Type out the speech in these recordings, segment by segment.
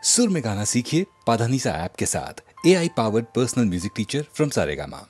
सुर में गाना सीखिए पाधानीसा ऐप के साथ। AI powered personal music teacher from Saregama.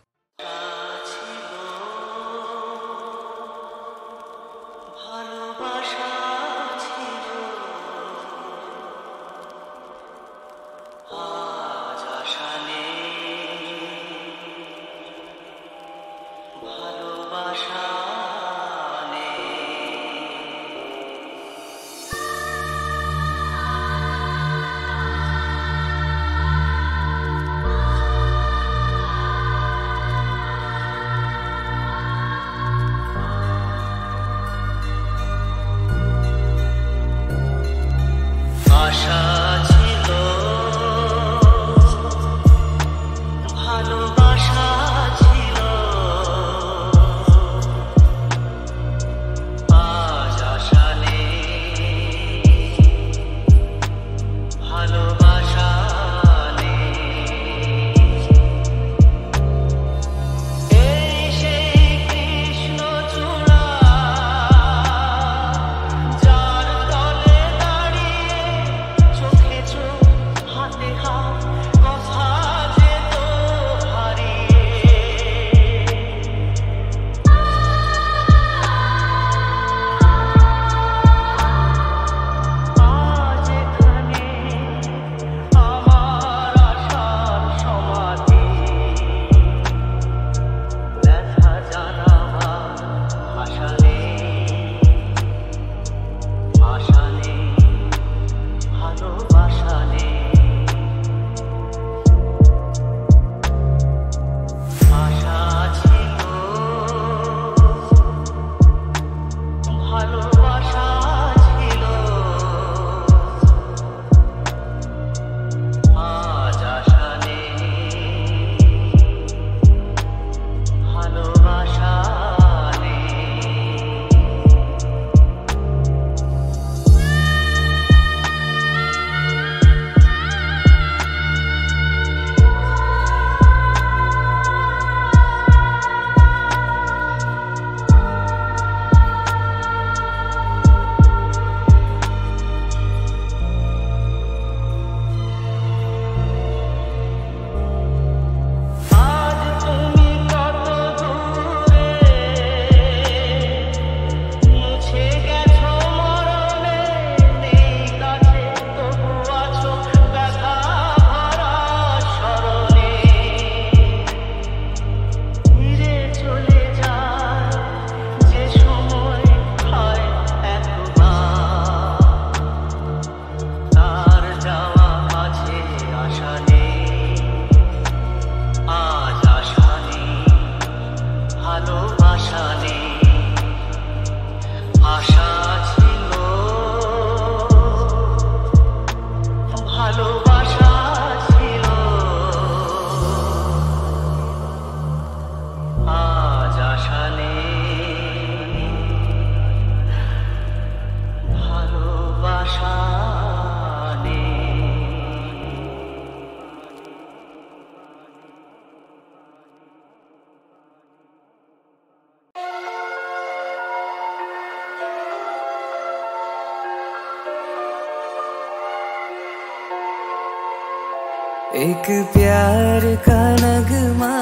एक प्यार का नगमा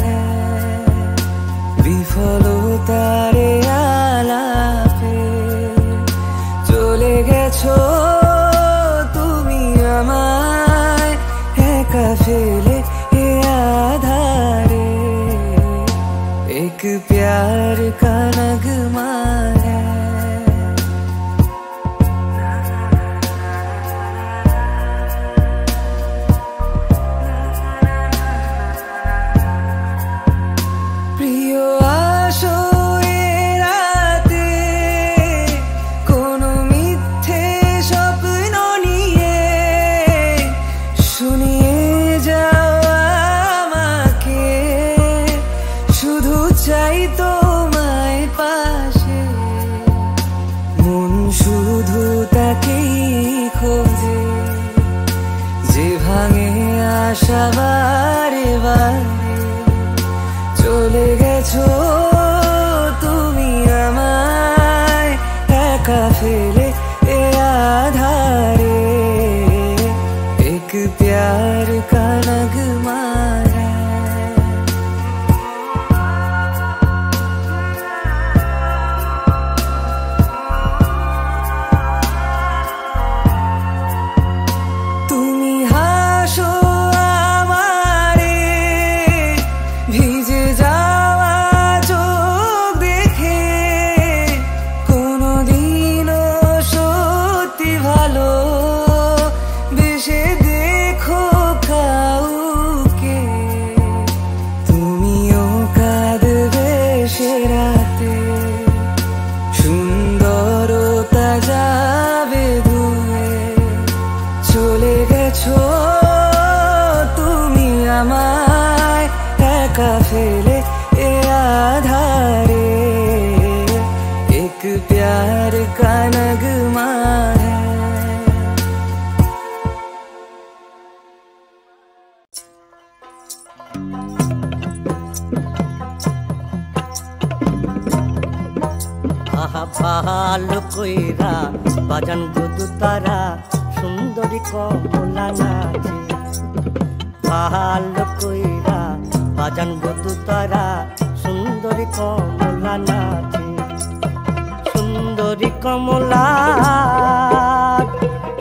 है বিফলতারে আলাপে চলে গেছো তুমি আমায় একা ফেলে এ আধারে एक प्यार का नगमा है বারে বারে চলে গেছো তুমি আমায় একা ফেলে এ আধারে प्यार का नगमा है। তুমি হাসো আমারে ভিজে যাওয়া চোখ দেখে, কোনোদিনও সত্যি ভালো বেশে দেখো কাউকে। তুমিও কাঁদবে সে রাতে, সুন্দরতা যাবে ধুয়ে। চলে গেছো তুমি আমায় একা ফেলে এ আধারে, एक प्यार का नगमा है। আহা ভালো কইরা বাজান গুদু তারা সুন্দরী কমলা নাচে। ভালো কইরা বাজান গুদু তারা সুন্দরী কমলা নাচে। সুন্দরী কমলা,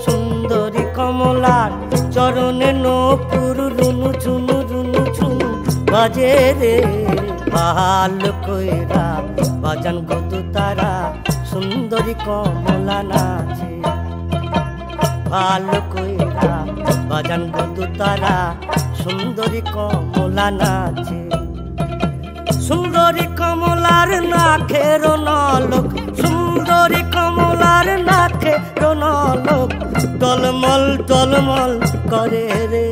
সুন্দরী কমলা চরণে নপুর রুনু ঝুনু রুনু ঝুনু বাজে রে। ভালো কইরা বাজান গুদু তারা সুন্দরী কমলা নাচে। ভালো কইরা বাজান গুদু তারা সুন্দরী কমলা নাচে। সুন্দরী কমলার নাকের নলক, সুন্দরী কমলার নাকের নলক টলমল টলমল করে রে।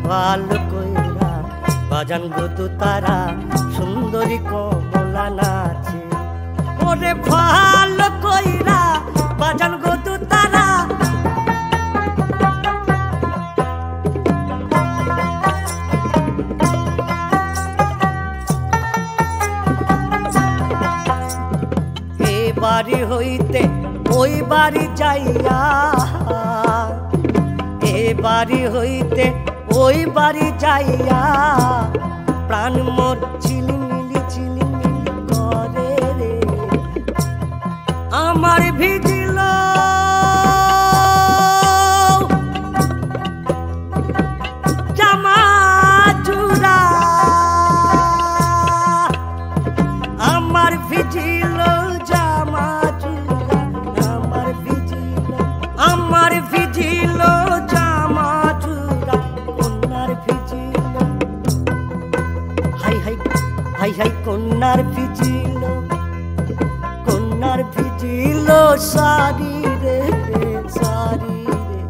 ভালো কইরা বাজান গুদু তারা সুন্দরী কমলা নাচে। ওরে ভালো কইরা বাজান গুদু তারা বাড়ি হইতে ওই বাড়ি যাইয়া, এ বাড়ি হইতে ওই বাড়ি যাইয়া প্রাণ মোর ঝিলিমিলি ঝিলিমিলি করে রে। আমার ভিজিল জামা চূড়া, আমার ভিজিল জামা চূড়া, আমার ভিজিল, আমার ভিজিল জামা চূড়া, কন্যার vigil, high high high high কন্যার ভিজিল, কন্যার ভিজিল শাড়ি রে শাড়ি রে।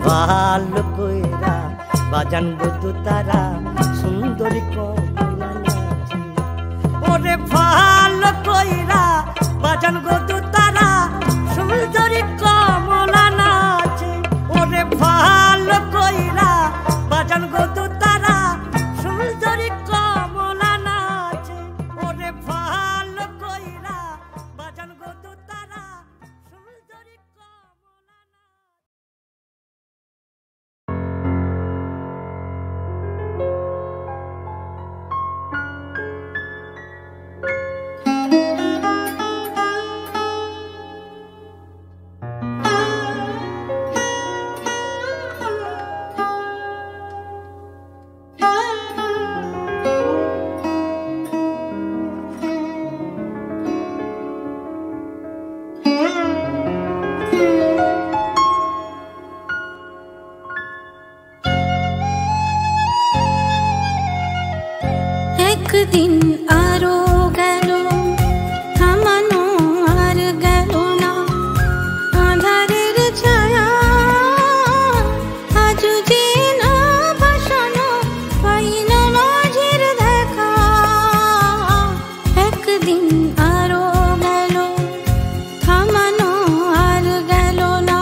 ভালো কইরা বাজান গুদু তারা সুন্দরী কমলা নাচে। ওরে ভালো কইরা বাজান গুদু তারা সুন্দরী কমলা নাচে। ওরে ভালো কইরা বাজান গুদু তারা সুন্দরী কমলা নাচে। ওরে ভালো কইরা বাজান গুদু তারা সুন্দরী কমলা একদিন আরো গেল থামানো আর গেল না আধারের ছায়া আজ যে না ভাসানো পাইল মাঝের দেখা একদিন আরো গেল থামানো আর গেল না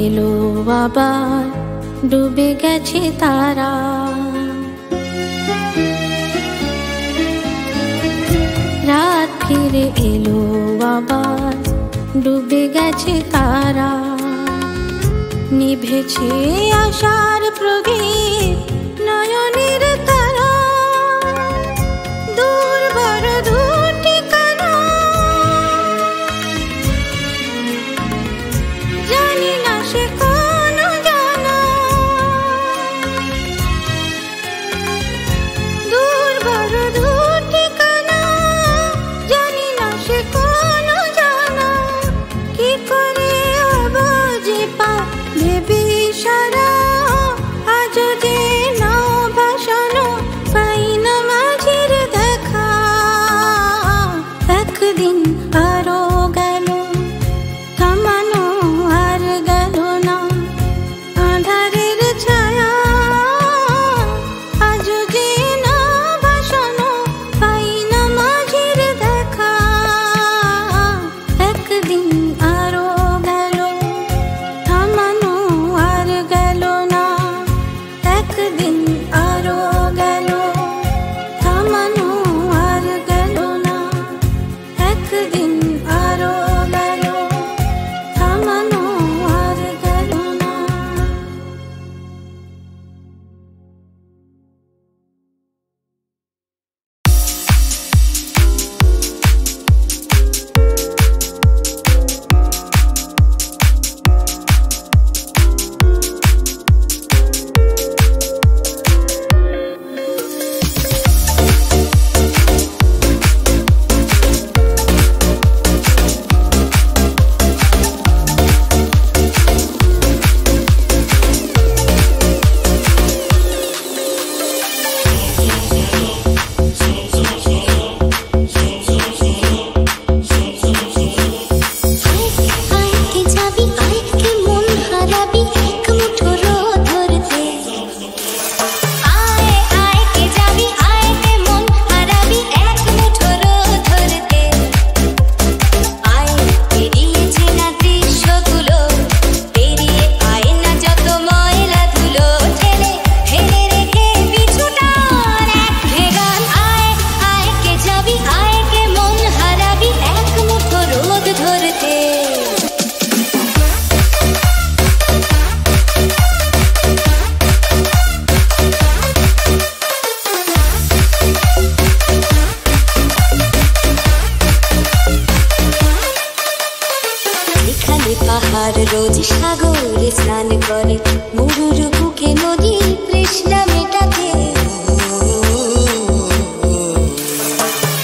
এলো আবার ডুবে গেছে তারা। রাত ফিরে এলো আবার ডুবে গেছে তারা। নিভেছে আশার প্রদীপ নয়নের তারা। দূর বড় দূর ঠিকানা, জানি না সে কোন জানা। দূর বড় দূর ঠিকানা, জানি না সে কোন জানা। কি করে আবাজে পা ভেবে সারা, আজ যে না ভাসানো পাই না মাঝের দেখা। একদিন আরো গেল, থামানো আর গেল না আঁধারের ছায়া। আজ যে না ভাসানো পাই না মাঝের দেখা। একদিন আরো গেল, থামানো আর গেল না। একদিন আরো গেল, থামানো আর গেল না। একদিন আরো গেল, থামানো আর গেল না। পাহাড় রোজ সাগরে স্নান করে, মরুর বুকে নদী তৃষ্ণা মেটাতে।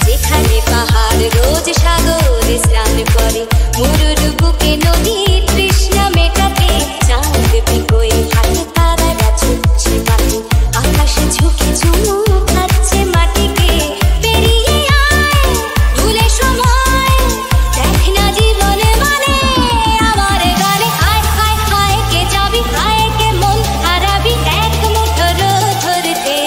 যেখানে পাহাড় রোজ সাগরে স্নান করে, মরুর বুকে নদী তৃষ্ণা মেটাতে। চাঁদ বিকোয়ে হাতে তারারা ছুটছে মাটি, আকাশে ঝুঁকে ঝুমু খাচ্ছে মাটিকে। পেরিয়ে আয় ভুলে সময়, দেখ না জীবনে মানে আমার গানে। আয় আয় আয় কে যাবি, আয় কে মন হারাবি এক মুঠো রোদ ধরতে।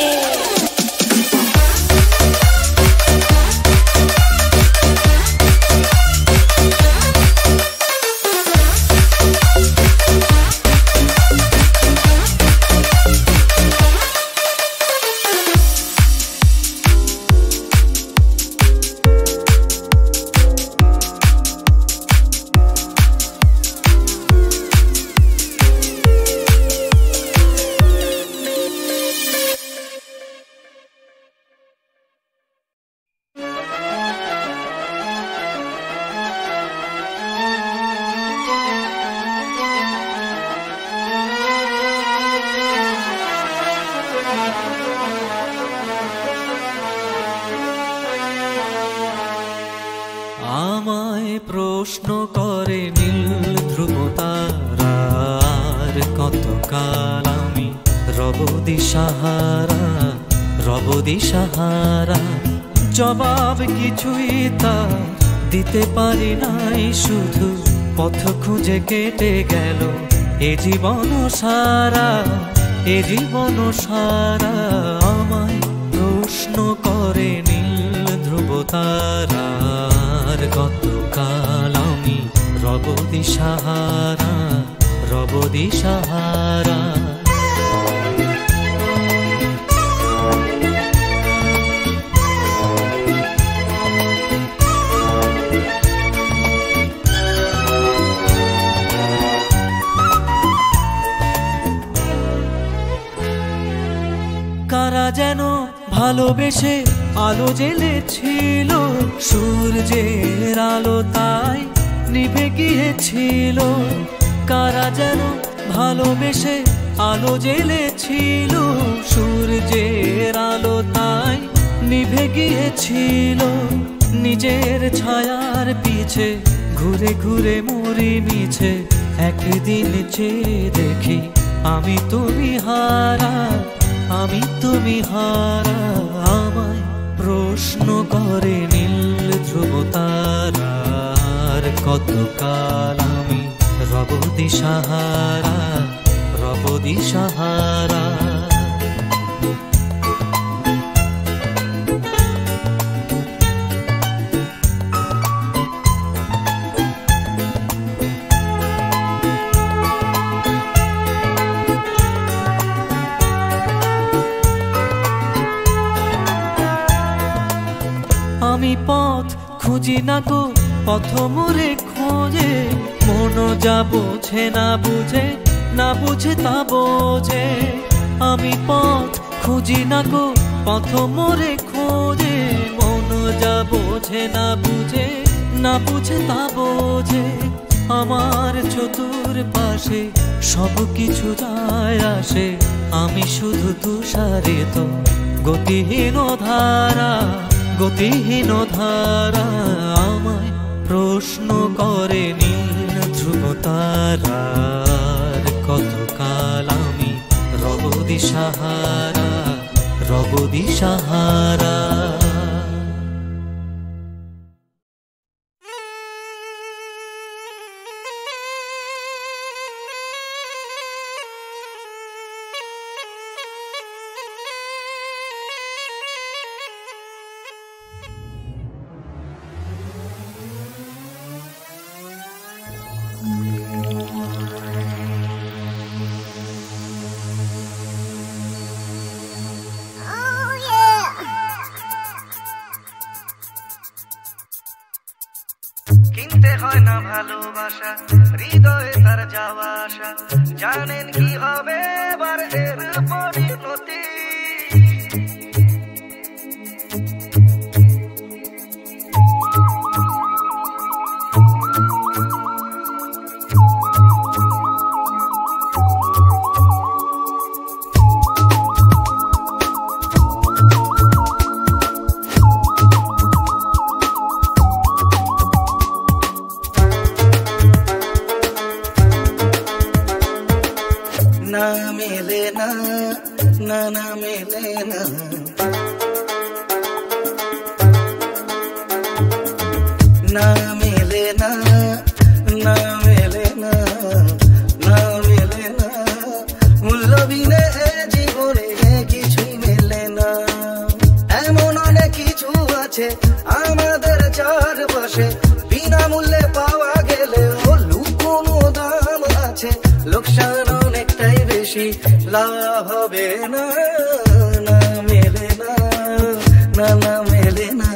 আমায় প্রশ্ন করে নীল ধ্রুব তারার, কতকাল আমি রব দিশাহারা, রব দিশাহারা। জবাব কিছুই তার দিতে পারি নাই, শুধু পথ খুঁজে কেটে গেল এ জীবন সারা, এ জীবন সারা। আমায় প্রশ্ন করে নীল ধ্রুব তারার, গতকাল আমি রব দিশাহারা, রব দিশাহারা। কারা যেন ভালোবেসে আলো জ্বেলেছিল, সূর্যের আলো তাই নিভে গিয়েছিল। কারা যেন ভালোবেসে আলো জ্বেলেছিল, সূর্যের আলো তাই নিভে গিয়েছিল। নিজের ছায়ার পিছে ঘুরে ঘুরে মরি মিছে, একদিন চেয়ে দেখি আমি তুমি হারা, আমি তুমি হারা। আমায় প্রশ্ন করে নীল ধ্রুব তারার, কতকাল আমি রব দিশাহারা, রব দিশাহারা। আমি পথ খুঁজি না গো পথ মোরে খোঁজে, মন যা বোঝে না বুঝে, না বুঝে তা বোঝে। আমি পথ খুঁজি না গো পথ মোরে খোঁজে, মন যা বোঝে না বুঝে, না বুঝে তা বোঝে। আমার চতুর পাশে সব কিছু যায় আসে, আমি শুধু তুষারিত গতিহীন ধারা, গতিহীন ধারা। আমায় প্রশ্ন করে নীল ধ্রুব তারার, কতকাল আমি রব দিশাহারা, রব দিশাহারা। কিনতে হয় না ভালোবাসা, হৃদয়ে তার যাওয়া আসা, জানেন কি হবে এবার এর পরিণতি। না মেলে না, না না মেলে না, না মেলে না, না মেলে না, না মেলে না। মূল্যবিনে জীবনে কিছুই মেলে না। এমন অনেক কিছু আছে আমাদের চারপাশে, বিনামূল্যে পাওয়া গেলেও লুকোনো দাম আছে। লোকসান অনেকটাই বেশি, লাভ হবে না। না মেলে না, না না মেলে না,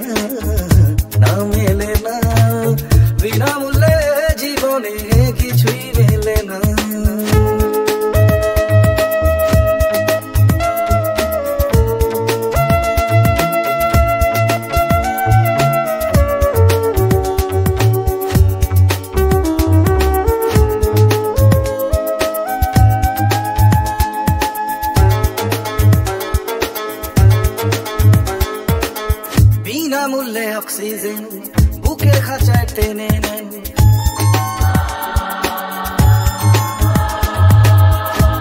না মেলে না। বিনামূল্যে জীবনে কিছুই মেলে না। বিনামূল্যে অক্সিজেন বুকের খাঁচায় টেনে নেন,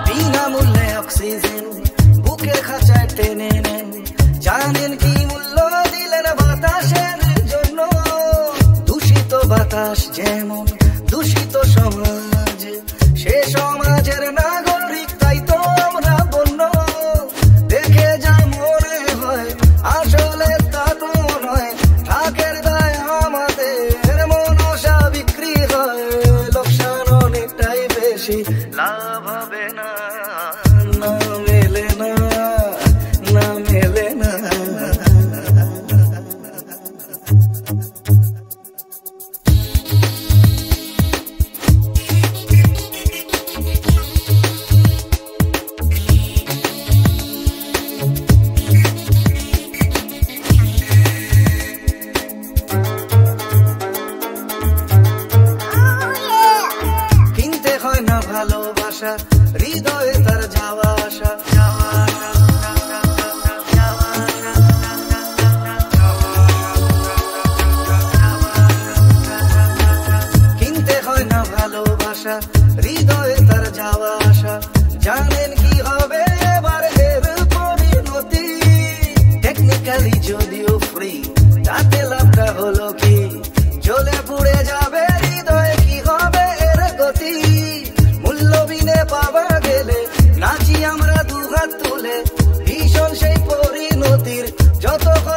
বিনামূল্যে অক্সিজেন বুকের খাঁচায় টেনে নেন। জানেন কি মূল্য দিলেন বাতাসের জন্য? দূষিত বাতাস যেমন দূষিত সমাজ, সে সমাজের নাগরিক তাই তো আমরা বন্য। দেখে যা মনে হয় আসলে তা তো নয়, ঢাকের দায় আমাদের মনসা বিক্রি হয়। লোকসান অনেকটাই বেশি, লাভ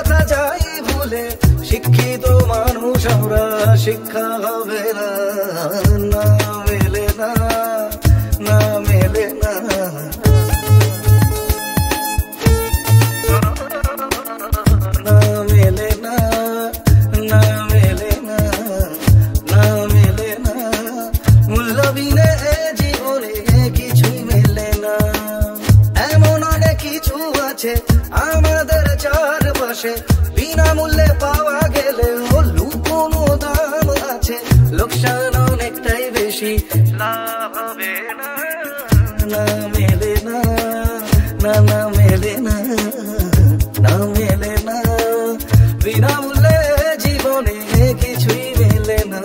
কথা যাই ভুলে শিক্ষিত মানুষ আমরা শিক্ষা হবে না না মেলে না না মেলে না না মেলে না না মেলে না না মেলে না মূল্যবিনে জীবনে কিছুই মেলে না এমন অনেক কিছু আছে আমাদের চারপাশে বিনামূল্যে পাওয়া গেলেও লুকোনো দাম আছে লোকসান অনেকটাই বেশি লাভ হবে না না মেলে না না না মেলে না না মেলে না বিনামূল্যে জীবনে কিছুই মেলে না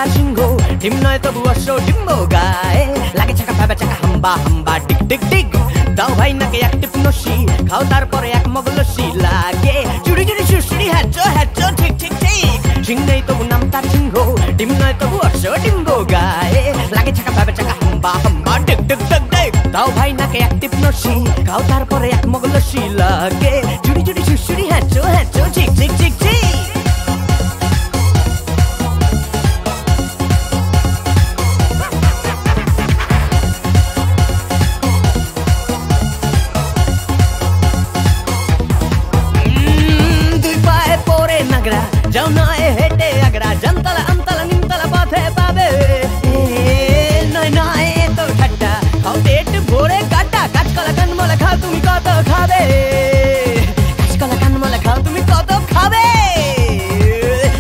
তার সিংহ ডিম নয় তবু অশ্ব ডিম্ব গায়ে লাগে চাকা পাবে চাকা হাম্বা হাম্বা টিক টিক টিক দাও ভাই নাকে এক টিপ নসি খাও তারপরে এক মগ লস্যি লাগে চুরি চুরি সুশ্রী হ্যাচো হ্যাচো ঠিক ঠিক ঠিক সিং নেই তবু নাম তার সিংহ ডিম নয় তবু অশ্ব ডিম্ব গায়ে লাগে চাকা পাবে চাকা হাম্বা হাম্বা টিক টিক টিক টিক দাও ভাই নাকে এক টিপ নসি খাও তারপরে এক মগ লস্যি লাগে চুরি চুরি সুশ্রী হ্যাচো হ্যাচো ঠিক ঠিক ঠিক ঠিক যাও নয় হেঁটে আগ্রা জামতলা আমতলা নিমতলা পথে পাবে নয় নয় তো ঠাট্টা খাও পেট ভরে কাটা কাঁচকলা কানমলা খাও তুমি কত খাবে কাঁচকলা কানমলা খাও তুমি কত খাবে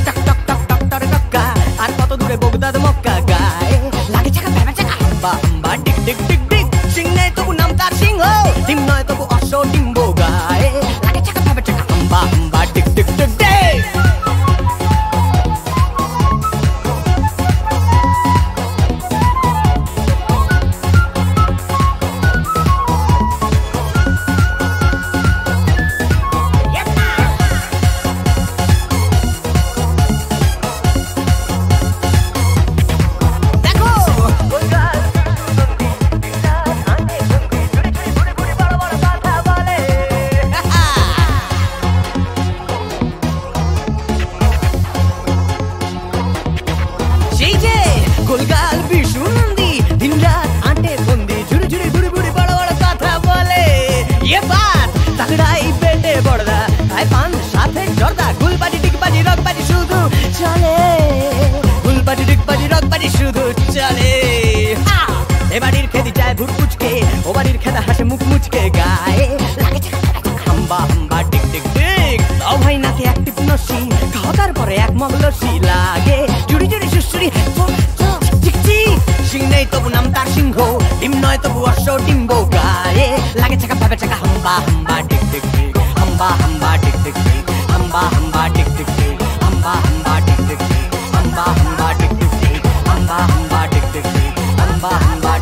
টক টক টক টক টক টক্কা আর কত দূরে বগদাদ মক্কা গায়ে লাগে চাকা ব্যাবা চাকা হাম্বা হাম্বা টিক টিক টিক টিক সিং নেই তবু নাম তার সিংহ ডিম নয় তবু অশ্ব ডিম্ব গায়ে লাগে চাকা ব্যাবা চাকা হাম্বা হাম্বা টিক টিক টিক টিক গোলগাল বিশু নন্দী দিন রাত আঁটে বন্দি ঝুড়ি ঝুড়ি ঘুড়ি ঘুড়ি বড় বড় কথা বলে ये बात तगड़ाई बेटे बड़दा भाई पान साथे जर्दा गुलबाजी टिकबाजी रगबाजी শুধু চলে গুলবাজি টিকবাজি রগবাজি শুধু চলে এ বাড়ির খেদি যায় ভুট পুচকে ও বাড়ির খেদা হাসে মুখ মুচকে গায়ে লাগে হাম্বা হাম্বা টিক টিক টিক দাও ভাই নাকে এক টিপ নসি খাও তারপরে এক মগ লস্যি লাগে জুড়ি জুড়ি সুশ্রী সিং নেই তবু নাম তার সিংহ ডিম নয় তবু অশ্ব ডিম্ব গায়ে লাগে চাকা পাবে চাকা হাম্বা হাম্বা টিক টিক টিক হাম্বা হাম্বা টিক টিক টিক হাম্বা হাম্বা টিক টিক টিক হাম্বা হাম্বা টিক টিক টিক হাম্বা হাম্বা টিক টিক টিক হাম্বা হাম্বা টিক টিক টিক হাম্বা হাম্বা